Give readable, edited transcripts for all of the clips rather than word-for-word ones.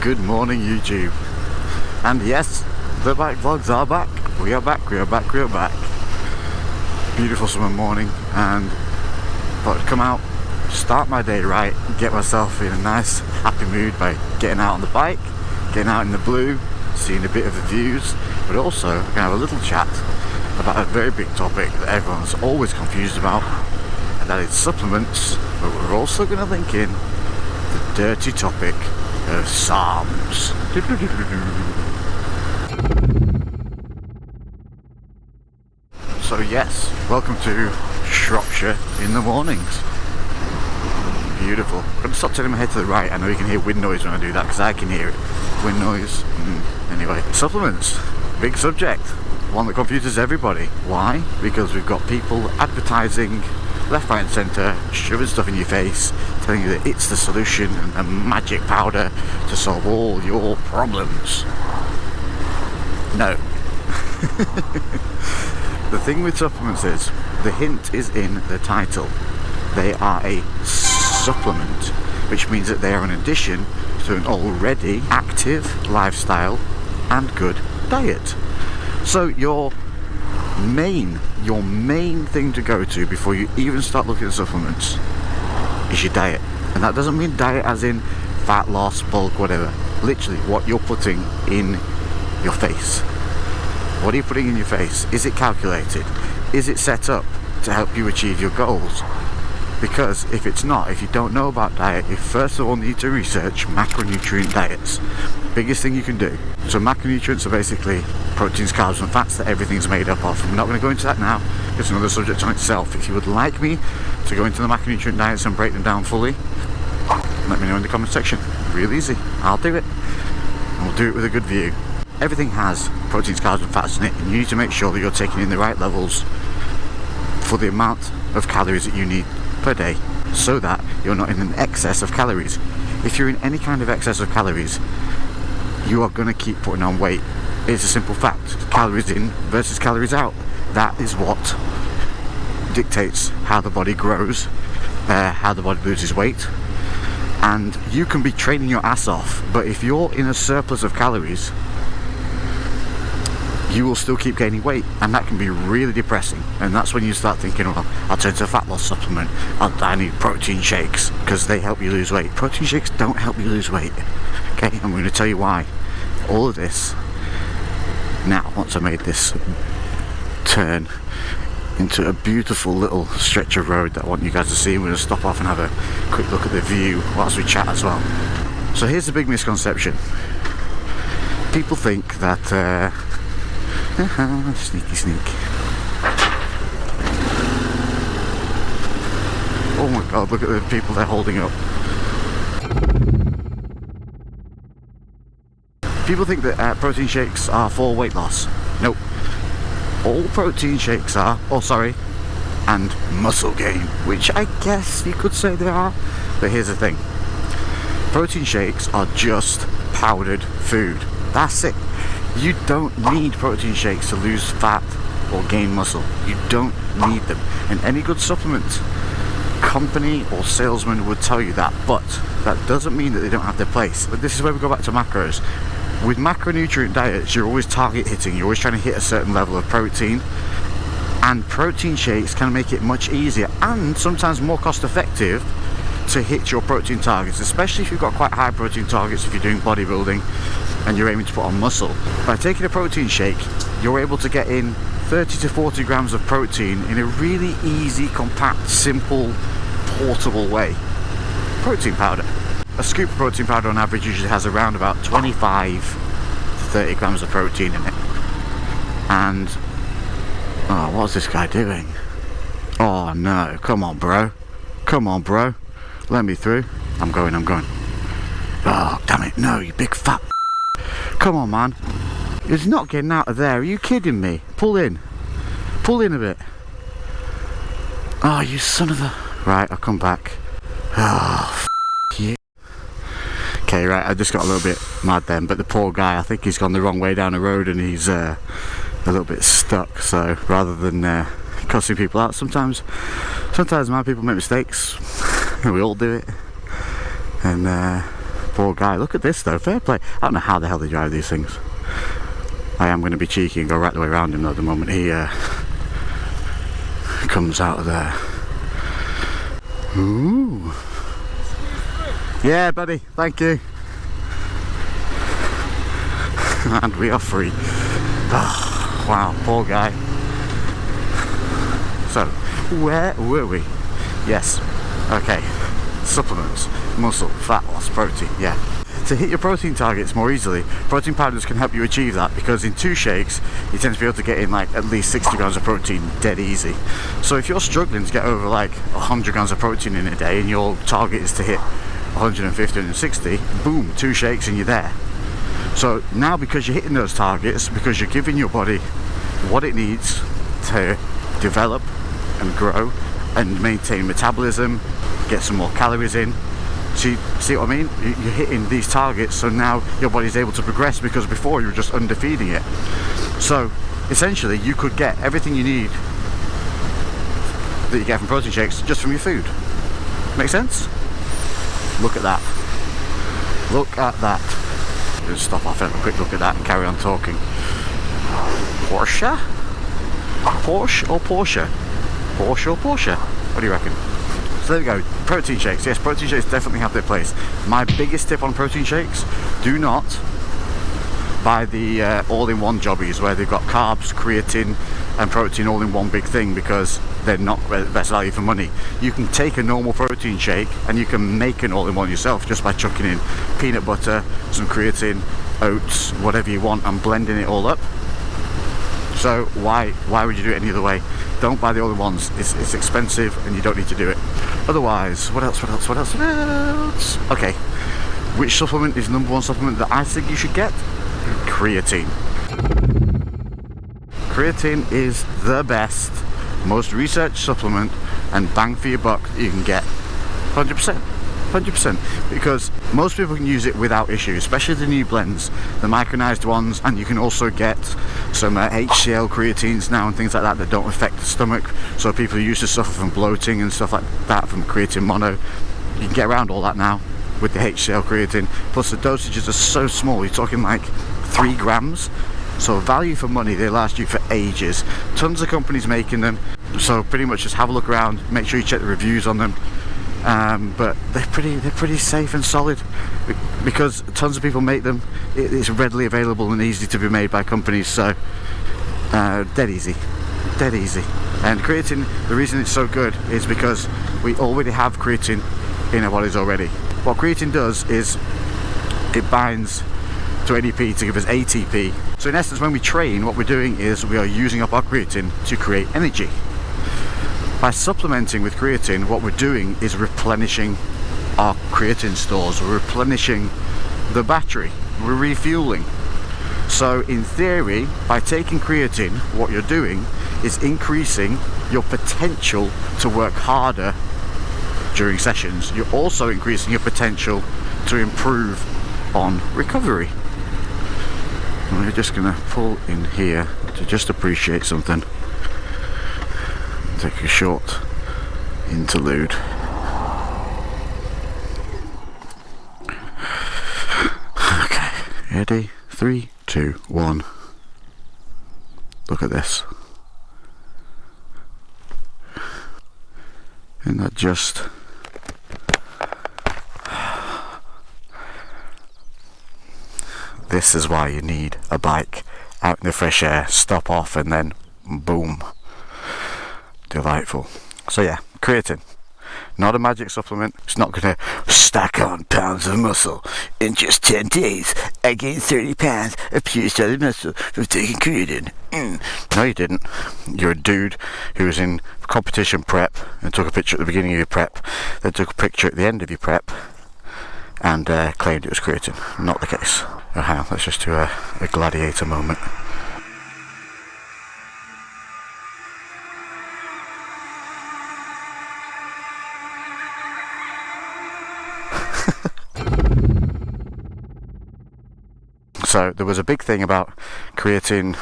Good morning, YouTube. And yes, the bike vlogs are back. We are back. Beautiful summer morning, and thought I'd come out, start my day right, get myself in a nice happy mood by getting out on the bike, getting out in the blue, seeing a bit of the views, but also gonna have a little chat about a very big topic that everyone's always confused about, and that is supplements. But we're also gonna link in the dirty topic of SARMS. So yes, welcome to Shropshire in the mornings. Beautiful. I'm going to stop turning my head to the right. I know you can hear wind noise when I do that, because I can hear it. Wind noise. Anyway, supplements. Big subject. One that confuses everybody. Why? Because we've got people advertising left, right and centre, shoving stuff in your face, telling you that it's the solution and a magic powder to solve all your problems. No. The thing with supplements is, the hint is in the title. They are a supplement, which means that they are an addition to an already active lifestyle and good diet. So your main thing to go to before you even start looking at supplements is your diet. And that doesn't mean diet as in fat loss, bulk, whatever. Literally what you're putting in your face. What are you putting in your face? Is it calculated? Is it set up to help you achieve your goals? Because if it's not, if you don't know about diet, you first of all need to research macronutrient diets. Biggest thing you can do. So macronutrients are basically proteins, carbs and fats that everything's made up of. I'm not going to go into that now. It's another subject on itself. If you would like me to go into the macronutrient diets and break them down fully, let me know in the comment section. Real easy. I'll do it. And we'll do it with a good view. Everything has proteins, carbs and fats in it, and you need to make sure that you're taking in the right levels for the amount of calories that you need per day, so that you're not in an excess of calories. If you're in any kind of excess of calories, you are going to keep putting on weight. It's a simple fact. Calories in versus calories out. That is what dictates how the body grows, how the body loses weight. And you can be training your ass off, but if you're in a surplus of calories, you will still keep gaining weight, and that can be really depressing. And that's when you start thinking, well, I'll turn to a fat loss supplement, I need protein shakes because they help you lose weight. Protein shakes don't help you lose weight. Okay, I'm going to tell you why. All of this, now once I made this turn into a beautiful little stretch of road that I want you guys to see, I'm going to stop off and have a quick look at the view whilst we chat as well. So here's the big misconception. People think that sneak. Oh my god, look at the people they're holding up. People think that protein shakes are for weight loss. Nope. All protein shakes are, and muscle gain, which I guess you could say they are. But here's the thing. Protein shakes are just powdered food. That's it. You don't need protein shakes to lose fat or gain muscle. You don't need them. And any good supplement company or salesman would tell you that, but that doesn't mean that they don't have their place. But this is where we go back to macros. With macronutrient diets, you're always target hitting. You're always trying to hit a certain level of protein. And protein shakes can make it much easier and sometimes more cost effective to hit your protein targets, especially if you've got quite high protein targets if you're doing bodybuilding and you're aiming to put on muscle. By taking a protein shake, you're able to get in 30 to 40 grams of protein in a really easy, compact, simple, portable way. Protein powder. A scoop of protein powder on average usually has around about 25 to 30 grams of protein in it. And, oh, what's this guy doing? Oh no, come on bro. Let me through. I'm going. Oh, damn it, no, you big fat. Come on, man. He's not getting out of there. Are you kidding me? Pull in a bit. Oh, you son of a... Right, I'll come back. Oh, you. Okay, right, I just got a little bit mad then, but the poor guy, I think he's gone the wrong way down the road and he's a little bit stuck. So rather than cussing people out, sometimes my people make mistakes. We all do it. And Poor guy. Look at this though, fair play. I don't know how the hell they drive these things. I am going to be cheeky and go right the way around him though the moment he comes out of there. Ooh. Yeah, buddy, thank you. And we are free. Oh, wow, poor guy. So, where were we? Yes, okay. Supplements, muscle, fat loss, protein, yeah. To hit your protein targets more easily, protein powders can help you achieve that, because in 2 shakes you tend to be able to get in like at least 60 grams of protein dead easy. So if you're struggling to get over like 100 grams of protein in a day and your target is to hit 150 and 60, boom, 2 shakes and you're there. So now, because you're hitting those targets, because you're giving your body what it needs to develop and grow and maintain metabolism, get some more calories in. See what I mean? You're hitting these targets, so now your body's able to progress, because before you were just underfeeding it. So essentially you could get everything you need that you get from protein shakes just from your food. Make sense? Look at that. Look at that. Just stop off and have a quick look at that and carry on talking. Porsche? Porsche or Porsche? Porsche or Porsche? What do you reckon? So there we go, protein shakes. Yes, protein shakes definitely have their place. My biggest tip on protein shakes, do not buy the all-in-one jobbies where they've got carbs, creatine and protein all in one big thing, because they're not the best value for money. You can take a normal protein shake and you can make an all-in-one yourself just by chucking in peanut butter, some creatine, oats, whatever you want, and blending it all up. So why would you do it any other way? Don't buy the all-in-ones. It's expensive and you don't need to do it. Otherwise, what else? Okay, which supplement is the #1 supplement that I think you should get? Creatine. Creatine is the best, most researched supplement and bang for your buck that you can get. 100%. 100%, because most people can use it without issue, especially the new blends, the micronized ones, and you can also get some HCl creatines now and things like that don't affect the stomach, so people who used to suffer from bloating and stuff like that from creatine mono, you can get around all that now with the HCl creatine. Plus the dosages are so small, you're talking like 3 grams, so value for money. They last you for ages. Tons of companies making them, so pretty much just have a look around, make sure you check the reviews on them. But they're pretty safe and solid, because tons of people make them. It's readily available and easy to be made by companies, so dead easy. And creatine, the reason it's so good is because we already have creatine in our bodies already. What creatine does is it binds to ADP to give us ATP. So in essence, when we train, what we're doing is we are using up our creatine to create energy. By supplementing with creatine, what we're doing is replenishing our creatine stores. We're replenishing the battery. We're refueling. So in theory, by taking creatine, what you're doing is increasing your potential to work harder during sessions. You're also increasing your potential to improve on recovery. And we're just going to pull in here to just appreciate something. Take a short interlude. Okay, ready? 3, 2, 1. Look at this. Isn't that just... This is why you need a bike. Out in the fresh air, stop off, and then boom. Delightful. So yeah, creatine, not a magic supplement. It's not going to stack on pounds of muscle. In just 10 days I gained 30 pounds of pure solid muscle from taking creatine. No, you didn't. You're a dude who was in competition prep and took a picture at the beginning of your prep, then took a picture at the end of your prep and claimed it was creatine. Not the case. Oh, hang on, let's just do a gladiator moment. So there was a big thing about creatine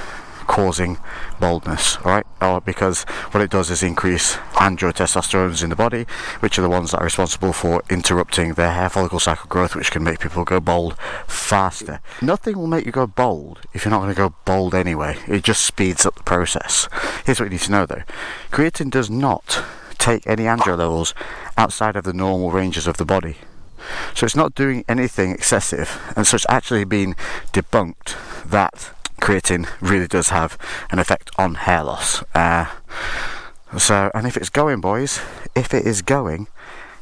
causing baldness, alright? because what it does is increase androtestosterones in the body, which are the ones that are responsible for interrupting their hair follicle cycle growth, which can make people go bald faster. Nothing will make you go bald if you're not going to go bald anyway. It just speeds up the process. Here's what you need to know though. Creatine does not take any andro levels outside of the normal ranges of the body. So it's not doing anything excessive, and so it's actually been debunked that creatine really does have an effect on hair loss. And if it's going, boys, if it is going,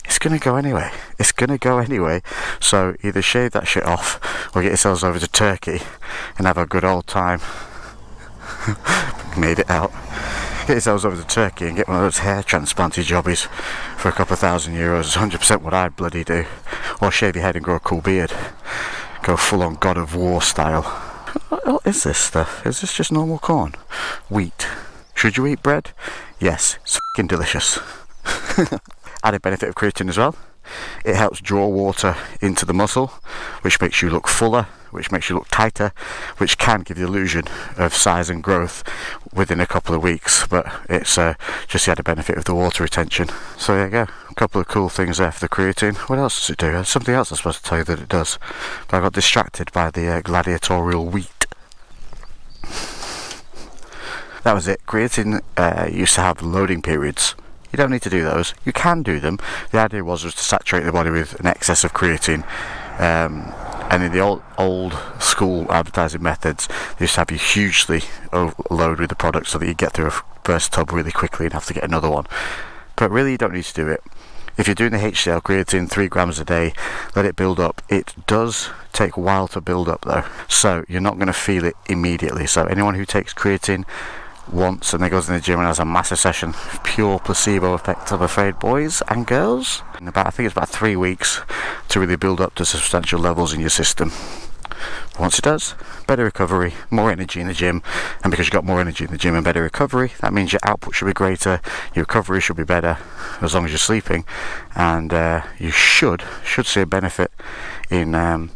it's going to go anyway. It's going to go anyway. So either shave that shit off or get yourselves over to Turkey and have a good old time. Made it out. Get yourselves over to Turkey and get one of those hair transplanted jobbies for a couple of €1,000. 100% what I'd bloody do. Or shave your head and grow a cool beard. Go full on God of War style. What is this stuff? Is this just normal corn? Wheat. Should you eat bread? Yes, it's f***ing delicious. Added benefit of creatine as well. It helps draw water into the muscle, which makes you look fuller, which makes you look tighter, which can give the illusion of size and growth within a couple of weeks, but it's just the added benefit of the water retention. So there you go, a couple of cool things there for the creatine. What else does it do? There's something else I'm supposed to tell you that it does, but I got distracted by the gladiatorial wheat. That was it. Creatine used to have loading periods. You don't need to do those. You can do them. The idea was to saturate the body with an excess of creatine. And in the old school advertising methods, they used to have you hugely overload with the product so that you get through a first tub really quickly and have to get another one. But really, you don't need to do it. If you're doing the HCl creatine 3 grams a day, let it build up. It does take a while to build up though, so you're not going to feel it immediately. So anyone who takes creatine once and then goes in the gym and has a massive session, pure placebo effect, I'm afraid, boys and girls. I think it's about 3 weeks to really build up to substantial levels in your system. Once it does, better recovery, more energy in the gym, and because you've got more energy in the gym and better recovery, that means your output should be greater, your recovery should be better as long as you're sleeping, and you should see a benefit in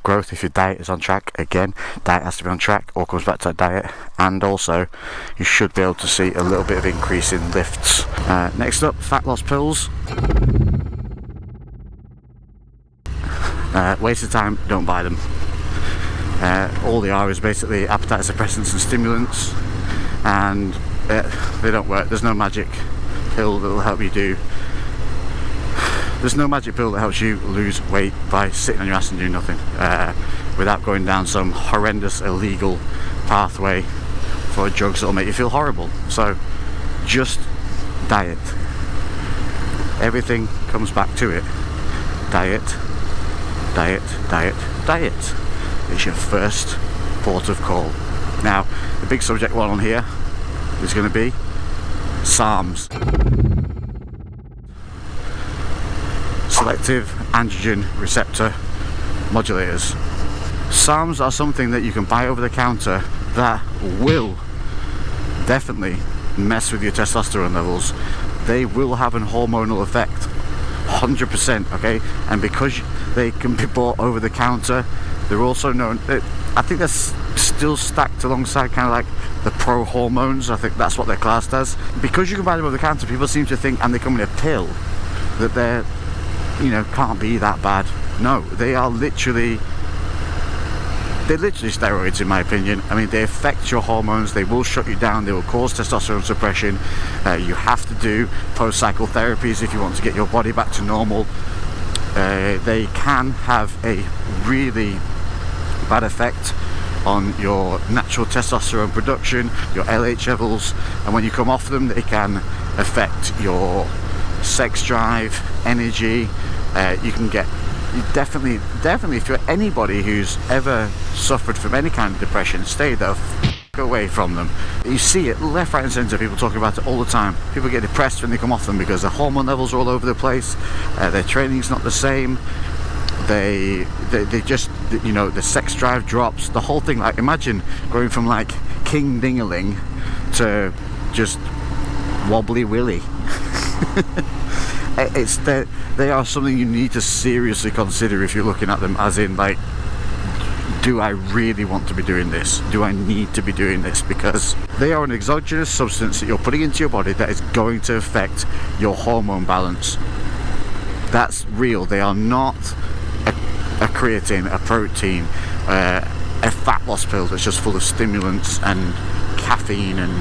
growth if your diet is on track. Again, diet has to be on track, all comes back to that diet, and also you should be able to see a little bit of increase in lifts. Next up, fat loss pills. Waste of time, don't buy them. All they are is basically appetite suppressants and stimulants, and they don't work. There's no magic pill that will help you do. There's no magic pill that helps you lose weight by sitting on your ass and doing nothing, without going down some horrendous illegal pathway for drugs that will make you feel horrible. So just diet. Everything comes back to it. Diet, diet, diet, diet. It's your first port of call. Now, the big subject one on here is going to be SARMS. Selective androgen receptor modulators. SARMs are something that you can buy over the counter that will definitely mess with your testosterone levels. They will have an hormonal effect, 100%, okay? And because they can be bought over the counter, they're also known, I think they're still stacked alongside kind of like the pro hormones. I think that's what they're classed as. Because you can buy them over the counter, people seem to think, and they come in a pill, that they're, can't be that bad. No, they are literally steroids in my opinion. I mean, they affect your hormones, they will shut you down, they will cause testosterone suppression. You have to do post-cycle therapies if you want to get your body back to normal. They can have a really bad effect on your natural testosterone production, your LH levels, and when you come off them, they can affect your sex drive, energy. You can get, definitely if you're anybody who's ever suffered from any kind of depression, stay the f away from them. You see it left, right and centre, people talking about it all the time. People get depressed when they come off them because their hormone levels are all over the place, their training's not the same, they just, the sex drive drops, the whole thing. Like, imagine going from like King Dingaling to just Wobbly Willy. They are something you need to seriously consider if you're looking at them, as in like do I really want to be doing this? Do I need to be doing this? Because they are an exogenous substance that you're putting into your body that is going to affect your hormone balance. That's real. They are not a creatine, a protein, a fat loss pill that's just full of stimulants and caffeine and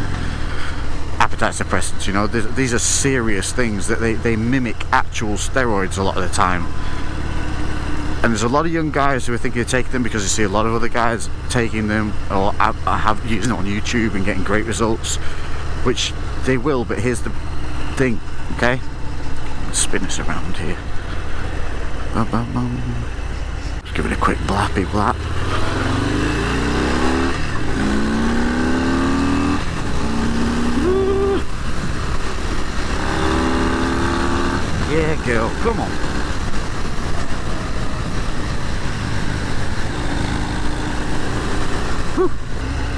appetite suppressants. You know, these are serious things that they mimic actual steroids a lot of the time. And there's a lot of young guys who are thinking of taking them because they see a lot of other guys taking them or have using it on YouTube and getting great results, which they will. But here's the thing, okay? Spin this around here. Just give it a quick blappy blap. Yeah, girl, come on.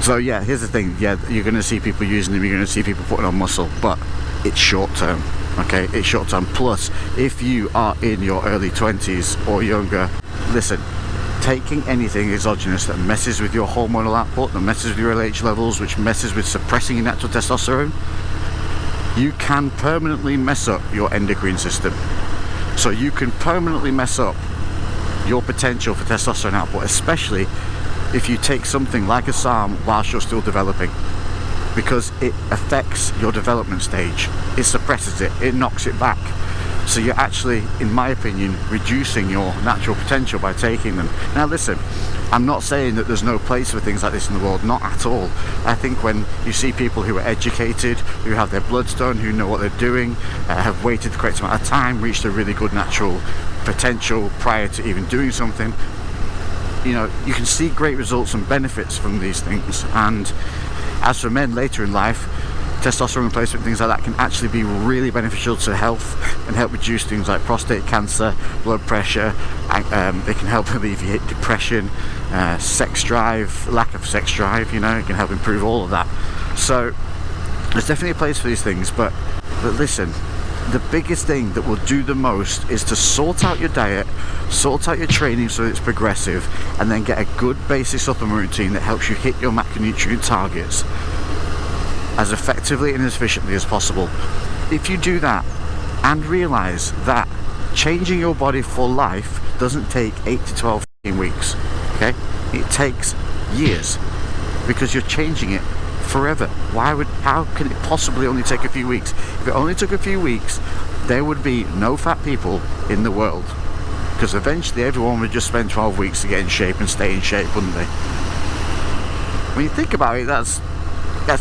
So yeah, here's the thing. Yeah, you're going to see people using them, you're going to see people putting on muscle, but it's short term, okay? It's short term. Plus, if you are in your early 20s or younger, listen, taking anything exogenous that messes with your hormonal output, that messes with your LH levels, which messes with suppressing your natural testosterone, you can permanently mess up your endocrine system. So you can permanently mess up your potential for testosterone output, especially if you take something like a SARM whilst you're still developing, because it affects your development stage. It suppresses it, it knocks it back. So you're actually, in my opinion, reducing your natural potential by taking them. Now listen, I'm not saying that there's no place for things like this in the world, not at all. I think when you see people who are educated, who have their bloodstone, who know what they're doing, have waited the correct amount of time, reached a really good natural potential prior to even doing something, you know, you can see great results and benefits from these things. And as for men later in life, testosterone replacement, things like that, can actually be really beneficial to health and help reduce things like prostate cancer, blood pressure. They can help alleviate depression, sex drive, lack of sex drive, you know, it can help improve all of that. So there's definitely a place for these things, but listen, the biggest thing that will do the most is to sort out your diet, sort out your training so that it's progressive, and then get a good basic supplement routine that helps you hit your macronutrient targets as effectively and as efficiently as possible. If you do that and realize that changing your body for life doesn't take 8 to 12 weeks, okay? It takes years, because you're changing it forever. How can it possibly only take a few weeks? If it only took a few weeks, there would be no fat people in the world, because eventually everyone would just spend 12 weeks to get in shape and stay in shape, wouldn't they? When you think about it, that's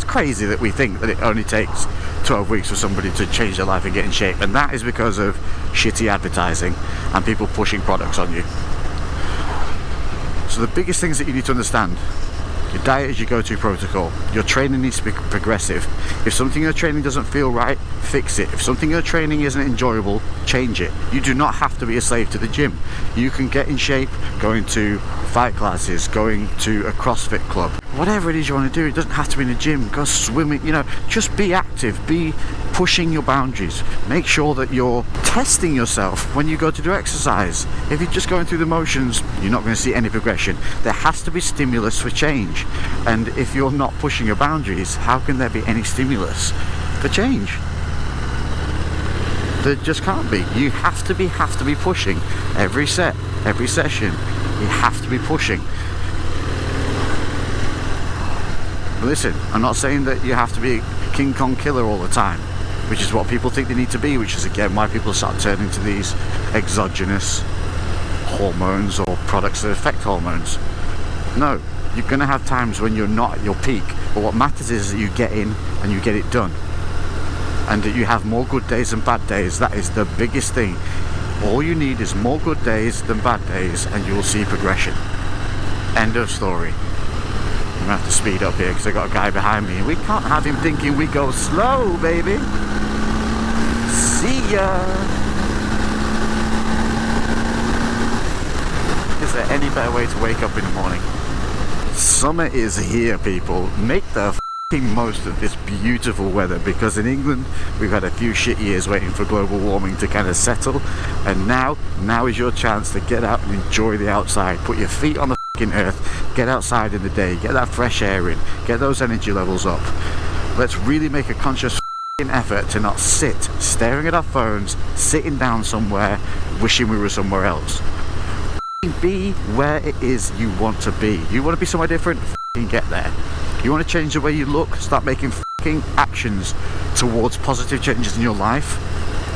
crazy that we think that it only takes 12 weeks for somebody to change their life and get in shape, and that is because of shitty advertising and people pushing products on you. So the biggest things that you need to understand: your diet is your go-to protocol. Your training needs to be progressive. If something in your training doesn't feel right, fix it. If something in your training isn't enjoyable, change it. You do not have to be a slave to the gym. You can get in shape going to fight classes, going to a CrossFit club, whatever it is you want to do. It doesn't have to be in a gym. Go swimming, you know, just be active, be pushing your boundaries. Make sure that you're testing yourself when you go to do exercise. If you're just going through the motions, you're not going to see any progression. There has to be stimulus for change. And if you're not pushing your boundaries, how can there be any stimulus for change? There just can't be. You have to be pushing every set, every session. You have to be pushing. Listen, I'm not saying that you have to be a King Kong killer all the time, which is what people think they need to be, which is again why people start turning to these exogenous hormones or products that affect hormones. No, you're going to have times when you're not at your peak, but what matters is that you get in and you get it done, and that you have more good days than bad days. That is the biggest thing. All you need is more good days than bad days, and you will see progression. End of story. I'm gonna have to speed up here because I got a guy behind me. We can't have him thinking we go slow, baby. See ya. Is there any better way to wake up in the morning? Summer is here, people. Make the f***ing most of this beautiful weather, because in England we've had a few shit years waiting for global warming to kind of settle, and now is your chance to get out and enjoy the outside. Put your feet on the f***ing earth, get outside in the day, get that fresh air in, get those energy levels up. Let's really make a conscious f***ing effort to not sit staring at our phones, sitting down somewhere, wishing we were somewhere else. Be where it is you want to be. You want to be somewhere different, f***ing get there. You want to change the way you look, start making f***ing actions towards positive changes in your life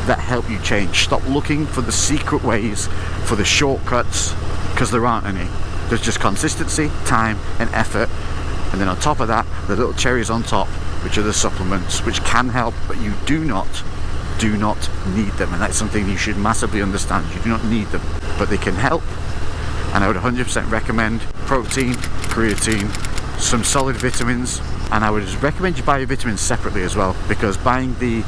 that help you change. Stop looking for the secret ways, for the shortcuts, because there aren't any. There's just consistency, time and effort, and then on top of that, the little cherries on top, which are the supplements, which can help, but you do not need them, and that's something you should massively understand. You do not need them, but they can help, and I would 100% recommend protein, creatine, some solid vitamins, and I would recommend you buy your vitamins separately as well, because buying the,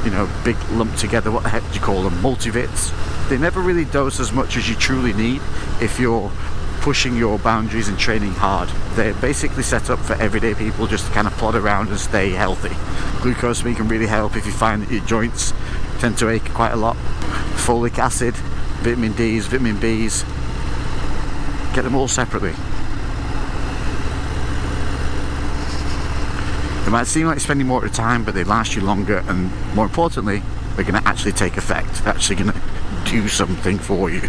you know, big lump together, what the heck do you call them, multivits, they never really dose as much as you truly need if you're pushing your boundaries and training hard. They're basically set up for everyday people just to kind of plod around and stay healthy. Glucosamine can really help if you find that your joints tend to ache quite a lot. Folic acid, vitamin D's, vitamin B's, get them all separately. They might seem like you're spending more at a time, but they last you longer, and more importantly, they're going to actually take effect. They're actually going to do something for you.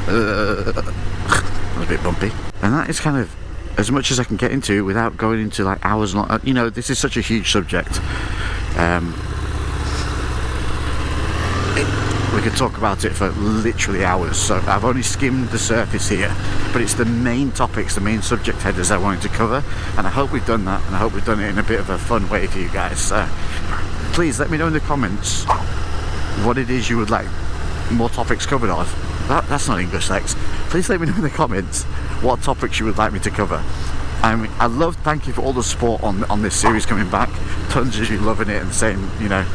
That was a bit bumpy. And that is kind of as much as I can get into without going into like hours long. You know, this is such a huge subject. We could talk about it for literally hours, so I've only skimmed the surface here, but it's the main topics, the main subject headers I wanted to cover, and I hope we've done that, and I hope we've done it in a bit of a fun way for you guys. Please let me know in the comments what it is you would like more topics covered of. That's not English, Lex. Please let me know in the comments what topics you would like me to cover. I mean, thank you for all the support on this series coming back. Tons of you loving it and saying, you know,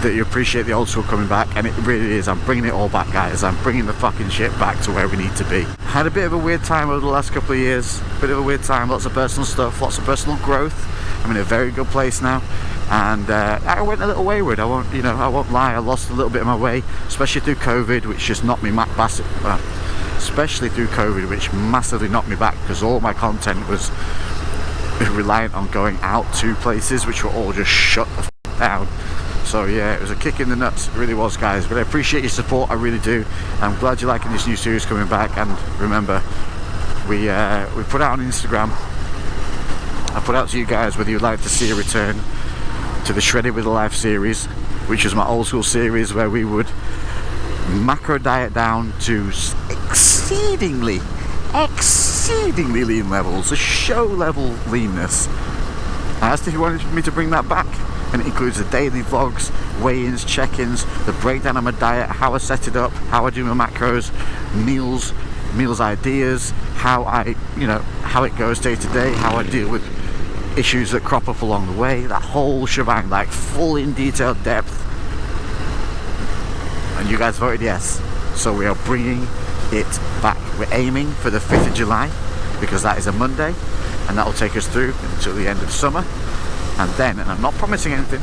that you appreciate the old school coming back, and it really is. I'm bringing it all back, guys. I'm bringing the fucking shit back to where we need to be. Had a bit of a weird time over the last couple of years. Bit of a weird time, lots of personal stuff, lots of personal growth. I'm in a very good place now, and I went a little wayward. I won't lie. I lost a little bit of my way, especially through COVID, which just knocked me especially through COVID, which massively knocked me back, because all my content was reliant on going out to places which were all just shut the f down. So yeah, it was a kick in the nuts, it really was, guys, but I appreciate your support, I really do. I'm glad you're liking this new series coming back, and remember, we put out on Instagram, I put out to you guys whether you'd like to see a return to the Shredded with a Life series, which is my old school series where we would macro diet down to exceedingly lean levels, a show level leanness. I asked if you wanted me to bring that back, and it includes the daily vlogs, weigh-ins, check-ins, the breakdown of my diet, how I set it up, how I do my macros, meals ideas, how it goes day to day, how I deal with issues that crop up along the way, that whole shebang, like full in detailed depth. And you guys voted yes, so we are bringing it back. We're aiming for the 5th of July, because that is a Monday, and that will take us through until the end of summer. And then, and I'm not promising anything,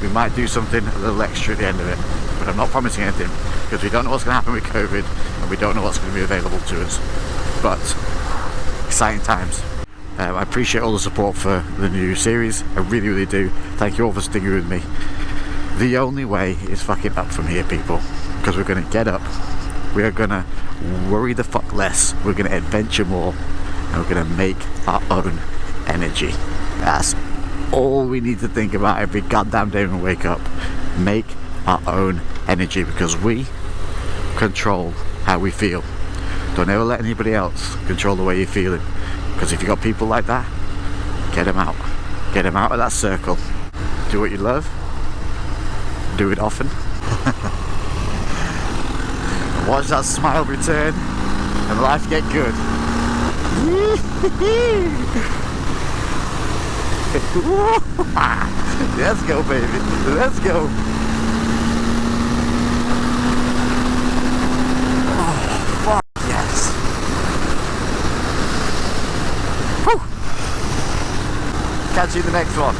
we might do something a little extra at the end of it, but I'm not promising anything, because we don't know what's going to happen with COVID, and we don't know what's going to be available to us. But exciting times. I appreciate all the support for the new series, I really do. Thank you all for sticking with me. The only way is fucking up from here, people, because we're going to get up, we are going to worry the fuck less, we're going to adventure more, and we're going to make our own energy. That's all we need to think about every goddamn day when we wake up. Make our own energy, because we control how we feel. Don't ever let anybody else control the way you're feeling, because if you've got people like that, get them out. Get them out of that circle. Do what you love. Do it often. Watch that smile return and life get good. Let's go, baby. Let's go. Oh, fuck yes. Whew. Catch you in the next one.